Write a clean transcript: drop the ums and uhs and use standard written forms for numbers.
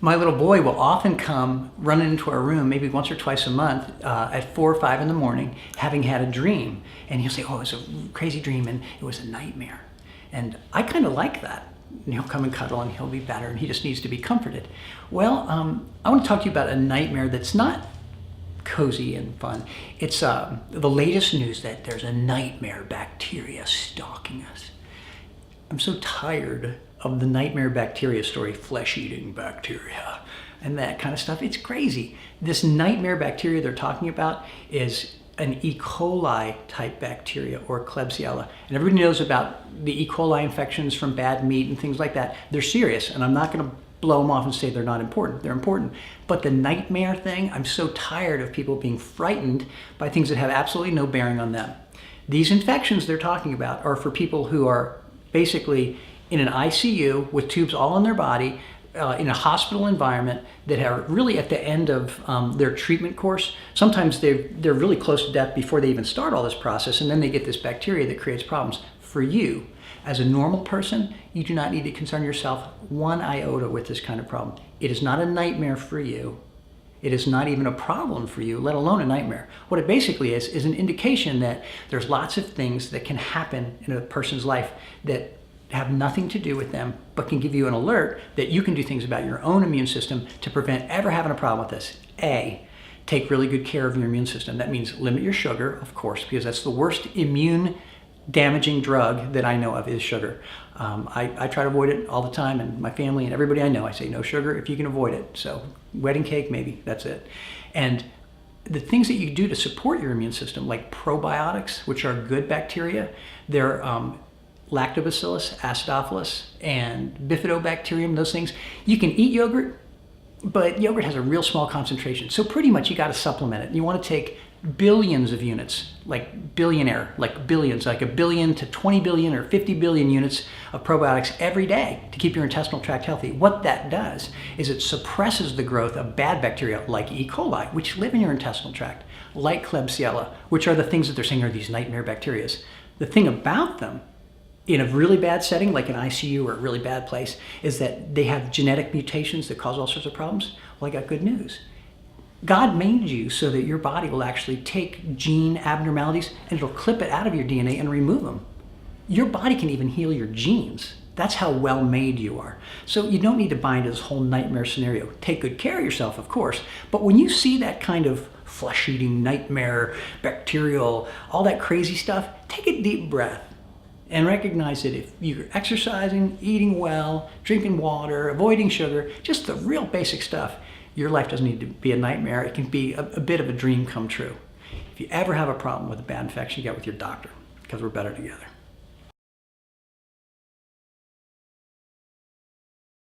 My little boy will often come running into our room, maybe once or twice a month, at 4 or 5 in the morning, having had a dream. And he'll say, oh, it was a crazy dream and it was a nightmare. And I kind of like that. And he'll come and cuddle and he'll be better and he just needs to be comforted. Well, I want to talk to you about a nightmare that's not cozy and fun. It's the latest news that there's a nightmare bacteria stalking us. I'm so tired of the nightmare bacteria story, flesh-eating bacteria and that kind of stuff. It's crazy. This nightmare bacteria they're talking about is an E. coli type bacteria, or Klebsiella. And everybody knows about the E. coli infections from bad meat and things like that. They're serious, and I'm not going to blow them off and say they're not important. They're important. But the nightmare thing, I'm so tired of people being frightened by things that have absolutely no bearing on them. These infections they're talking about are for people who are basically in an ICU with tubes all in their body, in a hospital environment, that are really at the end of their treatment course. Sometimes they're really close to death before they even start all this process, and then they get this bacteria that creates problems. For you, as a normal person, you do not need to concern yourself one iota with this kind of problem. It is not a nightmare for you. It is not even a problem for you, let alone a nightmare. What it basically is an indication that there's lots of things that can happen in a person's life that have nothing to do with them, but can give you an alert that you can do things about your own immune system to prevent ever having a problem with this. A, take really good care of your immune system. That means limit your sugar, of course, because that's the worst immune damaging drug that I know of is sugar. I try to avoid it all the time, and my family and everybody I know, I say no sugar if you can avoid it. So wedding cake, maybe, that's it. And the things that you do to support your immune system, like probiotics, which are good bacteria, they're Lactobacillus, acidophilus, and bifidobacterium, those things. You can eat yogurt, but yogurt has a real small concentration. So pretty much you got to supplement it. You want to take billions of units, like billionaire, like billions, like 1 billion to 20 billion or 50 billion units of probiotics every day to keep your intestinal tract healthy. What that does is it suppresses the growth of bad bacteria like E. coli, which live in your intestinal tract, like Klebsiella, which are the things that they're saying are these nightmare bacteria. The thing about them, in a really bad setting, like an ICU or a really bad place, is that they have genetic mutations that cause all sorts of problems. Well, I got good news. God made you so that your body will actually take gene abnormalities and it'll clip it out of your DNA and remove them. Your body can even heal your genes. That's how well made you are. So you don't need to buy into this whole nightmare scenario. Take good care of yourself, of course, but when you see that kind of flesh-eating nightmare, bacterial, all that crazy stuff, take a deep breath. And recognize that if you're exercising, eating well, drinking water, avoiding sugar, just the real basic stuff, your life doesn't need to be a nightmare. It can be a bit of a dream come true. If you ever have a problem with a bad infection, get with your doctor, because we're better together.